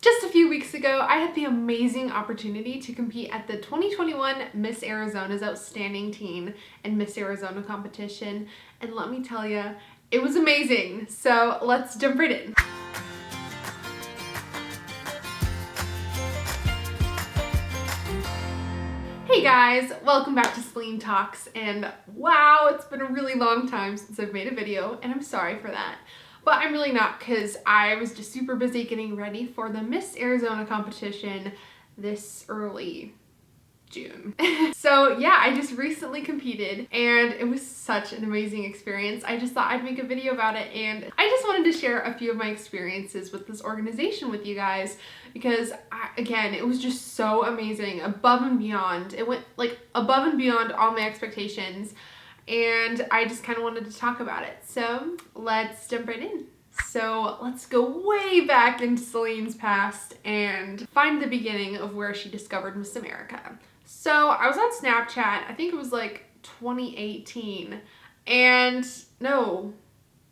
Just a few weeks ago, I had the amazing opportunity to compete at the 2021 Miss Arizona's Outstanding Teen and Miss Arizona competition, and let me tell you, it was amazing. So let's jump right in. Hey guys, welcome back to Celine Talks, and wow, it's been a really long time since I've made a video, and I'm sorry for that. But I'm really not, because I was just super busy getting ready for the Miss Arizona competition this early June. So yeah, I just recently competed and it was such an amazing experience. I just thought I'd make a video about it, and I just wanted to share a few of my experiences with this organization with you guys because again, it was just so amazing, above and beyond. It went like above and beyond all my expectations, and I just kind of wanted to talk about it. So let's jump right in. So let's go way back into Celine's past and find the beginning of where she discovered Miss America. So I was on Snapchat, I think it was like 2018, and no,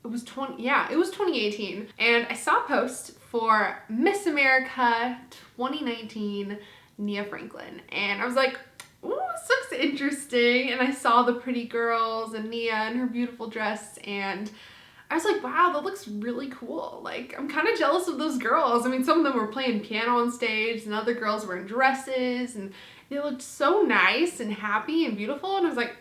it was 2018, and I saw a post for Miss America 2019 Nia Franklin, and I was like, ooh, this looks interesting, and I saw the pretty girls and Nia in her beautiful dress, and I was like, wow, that looks really cool. Like, I'm kind of jealous of those girls. I mean, some of them were playing piano on stage, and other girls were in dresses, and they looked so nice and happy and beautiful, and I was like,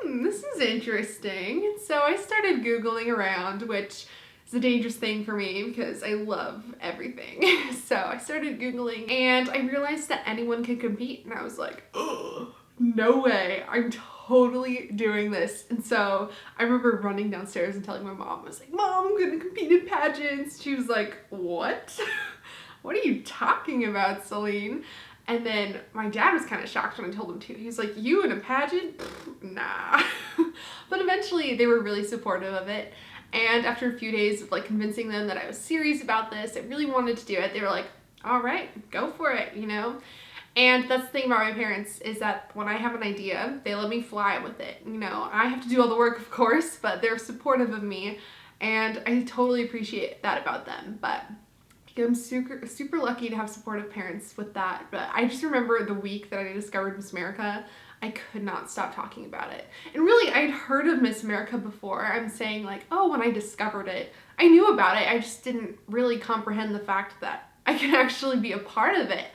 this is interesting. And so I started Googling around, which is a dangerous thing for me because I love everything. So I started Googling, and I realized that anyone could compete, and I was like, oh, no way, I'm totally doing this. And so I remember running downstairs and telling my mom, I was like, Mom, I'm gonna compete in pageants. She was like, what? What are you talking about, Celine? And then my dad was kind of shocked when I told him too. He was like, you in a pageant? Nah. But eventually they were really supportive of it. And after a few days of like convincing them that I was serious about this, I really wanted to do it, they were like, all right, go for it, you know? And that's the thing about my parents, is that when I have an idea, they let me fly with it. You know, I have to do all the work, of course, but they're supportive of me, and I totally appreciate that about them. But I'm super lucky to have supportive parents with that. But I just remember the week that I discovered Miss America, I could not stop talking about it. And really, I'd heard of Miss America before. I'm saying like, oh, when I discovered it, I knew about it. I just didn't really comprehend the fact that I could actually be a part of it.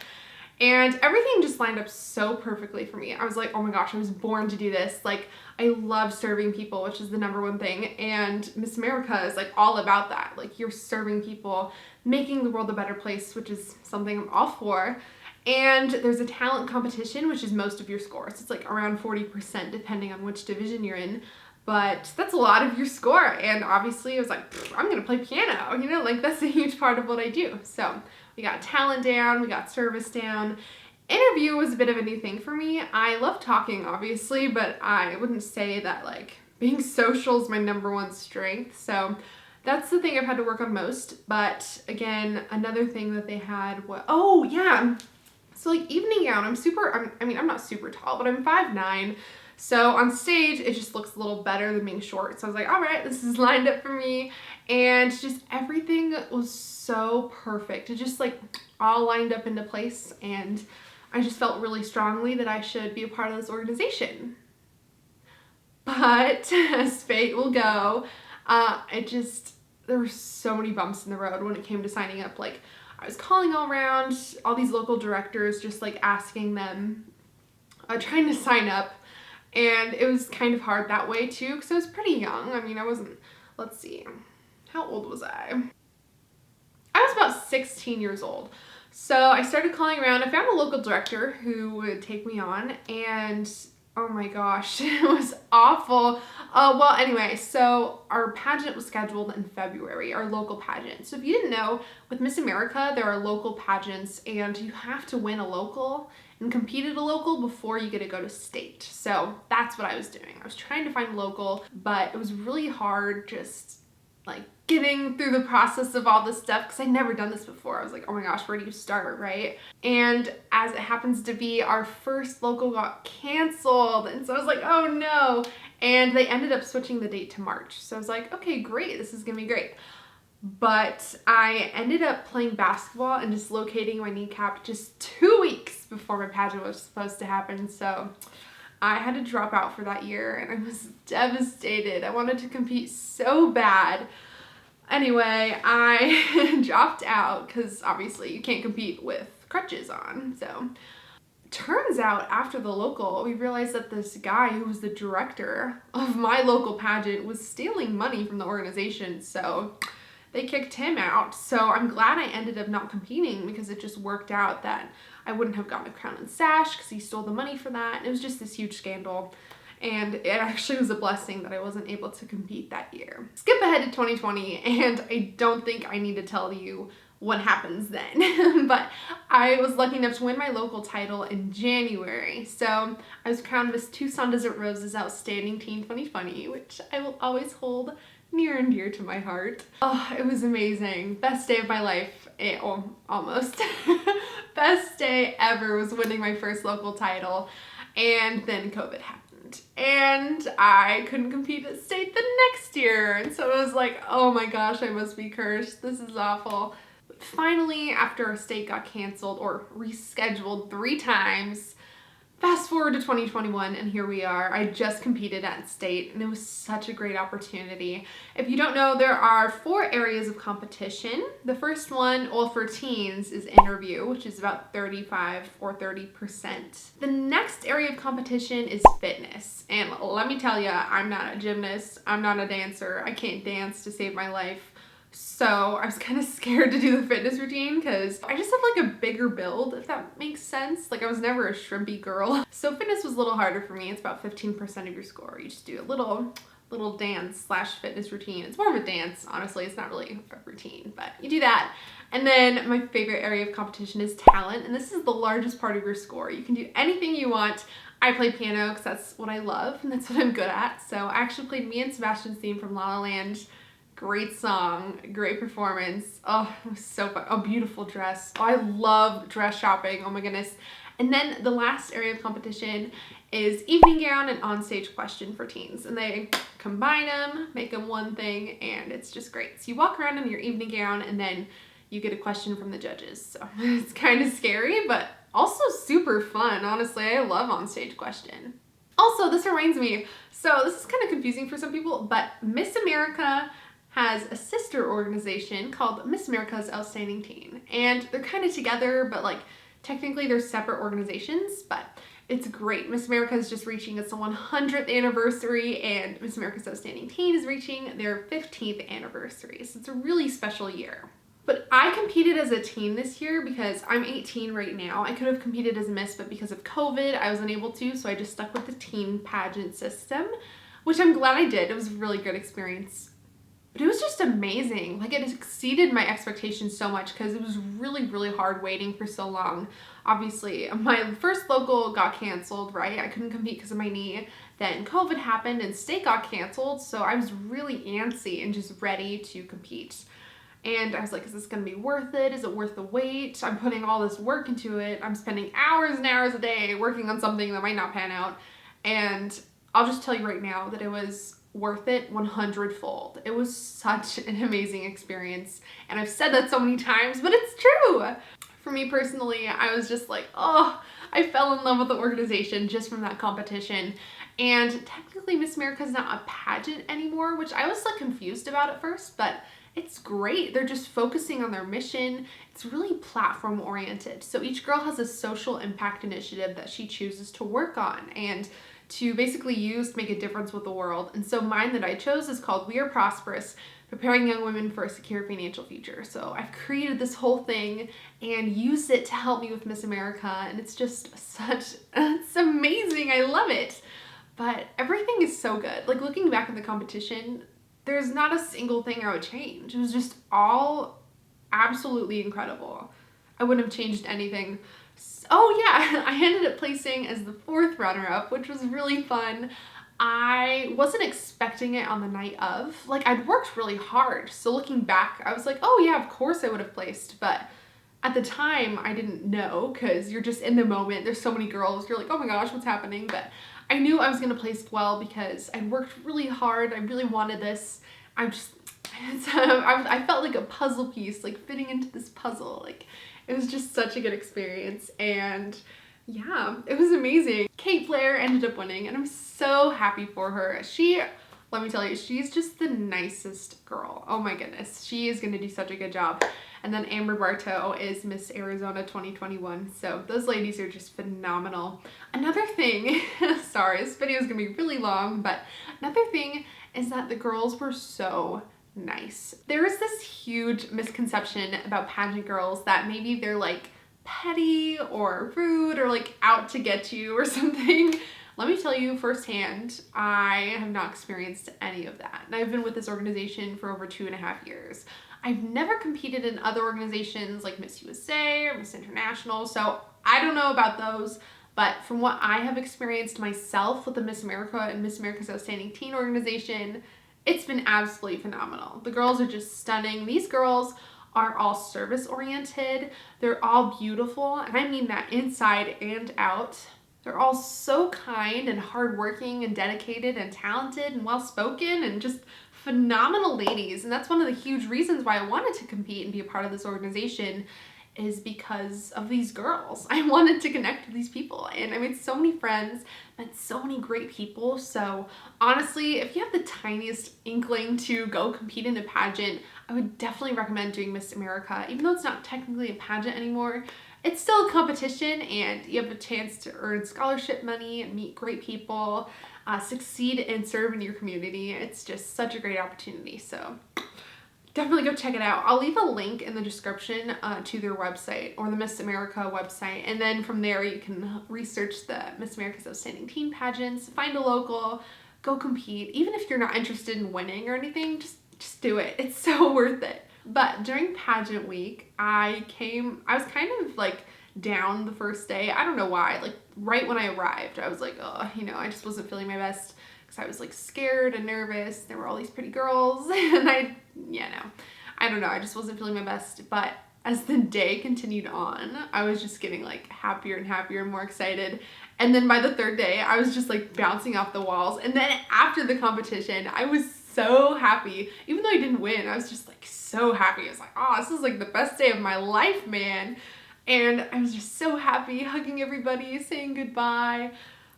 And everything just lined up so perfectly for me. I was like, oh my gosh, I was born to do this. Like, I love serving people, which is the #1 thing. And Miss America is like all about that. Like, you're serving people, making the world a better place, which is something I'm all for. And there's a talent competition, which is most of your scores. It's like around 40% depending on which division you're in. But that's a lot of your score. And obviously I was like, I'm gonna play piano, you know, like that's a huge part of what I do. So we got talent down, we got service down. Interview was a bit of a new thing for me. I love talking, obviously, but I wouldn't say that like being social is my #1 strength. So that's the thing I've had to work on most. But again, another thing that they had was, oh yeah, so like evening gown, I'm not super tall, but I'm 5'9". So on stage, it just looks a little better than being short. So I was like, all right, this is lined up for me. And just everything was so perfect. It just like all lined up into place. And I just felt really strongly that I should be a part of this organization. But as fate will go, there were so many bumps in the road when it came to signing up. Like, I was calling all around all these local directors, just like asking them, trying to sign up. And it was kind of hard that way too, because I was pretty young. I mean, I wasn't, let's see, how old was I? I was about 16 years old. So I started calling around. I found a local director who would take me on, and oh my gosh, it was awful. Well, anyway, so our pageant was scheduled in February, our local pageant. So if you didn't know, with Miss America, there are local pageants, and you have to win a local and compete at a local before you get to go to state. So that's what I was doing. I was trying to find local, but it was really hard just like getting through the process of all this stuff because I'd never done this before. I was like, oh my gosh, where do you start, right? And as it happens to be, our first local got canceled, and so I was like, oh no. And they ended up switching the date to March. So I was like, okay, great, this is gonna be great. but I ended up playing basketball and dislocating my kneecap just 2 weeks before my pageant was supposed to happen. So I had to drop out for that year and I was devastated. I wanted to compete so bad. Anyway, I dropped out because obviously you can't compete with crutches on. So turns out after the local, we realized that this guy who was the director of my local pageant was stealing money from the organization. So they kicked him out. So I'm glad I ended up not competing because it just worked out that I wouldn't have gotten a crown and sash because he stole the money for that. It was just this huge scandal. And it actually was a blessing that I wasn't able to compete that year. Skip ahead to 2020, and I don't think I need to tell you what happens then. But I was lucky enough to win my local title in January. So I was crowned Miss Tucson Desert Rose's Outstanding Teen 2020, which I will always hold near and dear to my heart. Oh, it was amazing. Best day of my life. Almost. Best day ever was winning my first local title, and then COVID happened. And I couldn't compete at state the next year. And so it was like, oh my gosh, I must be cursed. This is awful. But finally, after our state got canceled or rescheduled 3 times, fast forward to 2021, and here we are. I just competed at state, and it was such a great opportunity. If you don't know, there are 4 areas of competition. The first one, well, for teens, is interview, which is about 35 or 30%. The next area of competition is fitness. And let me tell you, I'm not a gymnast. I'm not a dancer. I can't dance to save my life. So I was kind of scared to do the fitness routine because I just have like a bigger build, if that makes sense. Like I was never a shrimpy girl. So fitness was a little harder for me. It's about 15% of your score. You just do a little dance / fitness routine. It's more of a dance, honestly. It's not really a routine, but you do that. And then my favorite area of competition is talent. And this is the largest part of your score. You can do anything you want. I play piano because that's what I love and that's what I'm good at. So I actually played Me and Sebastian's theme from La La Land. Great song, great performance. Oh, it was so fun. Oh, beautiful dress. Oh, I love dress shopping. Oh my goodness. And then the last area of competition is evening gown and onstage question for teens. And they combine them, make them one thing, and it's just great. So you walk around in your evening gown and then you get a question from the judges. So it's kind of scary, but also super fun. Honestly, I love onstage question. Also, this reminds me, so this is kind of confusing for some people, but Miss America has a sister organization called Miss America's Outstanding Teen. And they're kind of together, but like technically they're separate organizations, but it's great. Miss America is just reaching its 100th anniversary, and Miss America's Outstanding Teen is reaching their 15th anniversary. So it's a really special year. But I competed as a teen this year because I'm 18 right now. I could have competed as a Miss, but because of COVID, I was unable to, so I just stuck with the teen pageant system, which I'm glad I did. It was a really good experience. But it was just amazing. Like, it exceeded my expectations so much because it was really, really hard waiting for so long. Obviously, my first local got canceled, right? I couldn't compete because of my knee. Then COVID happened and state got canceled, so I was really antsy and just ready to compete. And I was like, is this gonna be worth it? Is it worth the wait? I'm putting all this work into it. I'm spending hours and hours a day working on something that might not pan out. And I'll just tell you right now that it was worth it 100-fold. It was such an amazing experience. And I've said that so many times, but it's true. For me personally, I was just like, oh, I fell in love with the organization just from that competition. And technically Miss America is not a pageant anymore, which I was like confused about at first, but it's great. They're just focusing on their mission. It's really platform oriented. So each girl has a social impact initiative that she chooses to work on and to basically use to make a difference with the world. And so mine that I chose is called We Are Prosperous, Preparing Young Women for a Secure Financial Future. So I've created this whole thing and used it to help me with Miss America. And it's just it's amazing. I love it. But everything is so good. Like, looking back at the competition, there's not a single thing I would change. It was just all absolutely incredible. I wouldn't have changed anything. Oh yeah, I ended up placing as the 4th runner-up, which was really fun. I wasn't expecting it on the night of. Like, I'd worked really hard. So looking back, I was like, oh yeah, of course I would have placed. But at the time, I didn't know because you're just in the moment. There's so many girls. You're like, oh my gosh, what's happening? But I knew I was going to place well because I worked really hard. I really wanted this. I I felt like a puzzle piece, like fitting into this puzzle. Like, it was just such a good experience, and yeah, it was amazing. Kate Blair ended up winning, and I'm so happy for her. Let me tell you, she's just the nicest girl. Oh my goodness, she is gonna do such a good job. And then Amber Bartow is Miss Arizona 2021. So those ladies are just phenomenal. Another thing, sorry, this video is gonna be really long, but another thing is that the girls were so nice. There is this huge misconception about pageant girls that maybe they're like petty or rude or like out to get you or something. Let me tell you firsthand, I have not experienced any of that. And I've been with this organization for over 2.5 years. I've never competed in other organizations like Miss USA or Miss International, so I don't know about those. But from what I have experienced myself with the Miss America and Miss America's Outstanding Teen organization, it's been absolutely phenomenal. The girls are just stunning. These girls are all service oriented. They're all beautiful, and I mean that inside and out. They're all so kind and hardworking and dedicated and talented and well-spoken and just phenomenal ladies. And that's one of the huge reasons why I wanted to compete and be a part of this organization, is because of these girls. I wanted to connect with these people, and I made so many friends, met so many great people. So honestly, if you have the tiniest inkling to go compete in a pageant, I would definitely recommend doing Miss America. Even though it's not technically a pageant anymore, it's still a competition, and you have a chance to earn scholarship money and meet great people, succeed and serve in your community. It's just such a great opportunity. So definitely go check it out. I'll leave a link in the description to their website or the Miss America website. And then from there, you can research the Miss America's Outstanding Teen pageants, find a local, go compete. Even if you're not interested in winning or anything, just do it. It's so worth it. But during pageant week, I was kind of like down the first day. I don't know why. Like right when I arrived, I was like, oh, I just wasn't feeling my best. I was like scared and nervous. There were all these pretty girls, and I don't know. I just wasn't feeling my best. But as the day continued on, I was just getting like happier and happier and more excited. And then by the third day, I was just like bouncing off the walls. And then after the competition, I was so happy. Even though I didn't win, I was just like so happy. I was like, oh, this is like the best day of my life, man. And I was just so happy, hugging everybody, saying goodbye.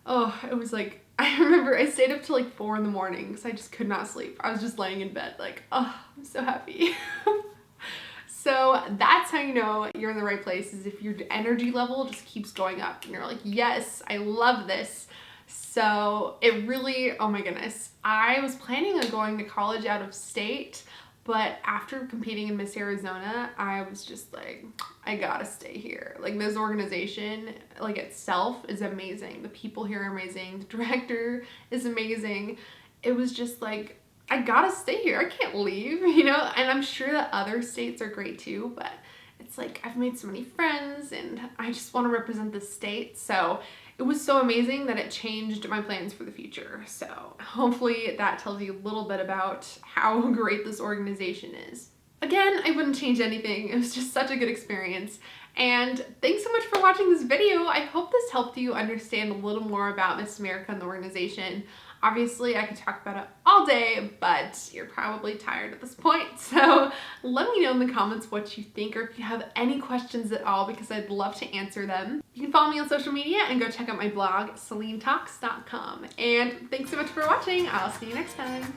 Oh, it was like, I remember I stayed up till like 4 in the morning because I just could not sleep. I was just laying in bed like, oh, I'm so happy. So that's how you know you're in the right place, is if your energy level just keeps going up and you're like, yes, I love this. So it really, oh my goodness. I was planning on going to college out of state, but after competing in Miss Arizona, I was just like, I gotta stay here. Like, this organization, like, itself is amazing. The people here are amazing. The director is amazing. It was just like, I gotta stay here. I can't leave, And I'm sure that other states are great too, but it's like, I've made so many friends and I just want to represent the state. So it was so amazing that it changed my plans for the future. So hopefully that tells you a little bit about how great this organization is. Again, I wouldn't change anything. It was just such a good experience. And thanks so much for watching this video. I hope this helped you understand a little more about Miss America and the organization. Obviously, I could talk about it all day, but you're probably tired at this point. So let me know in the comments what you think, or if you have any questions at all, because I'd love to answer them. You can follow me on social media and go check out my blog, CelineTalks.com. And thanks so much for watching. I'll see you next time.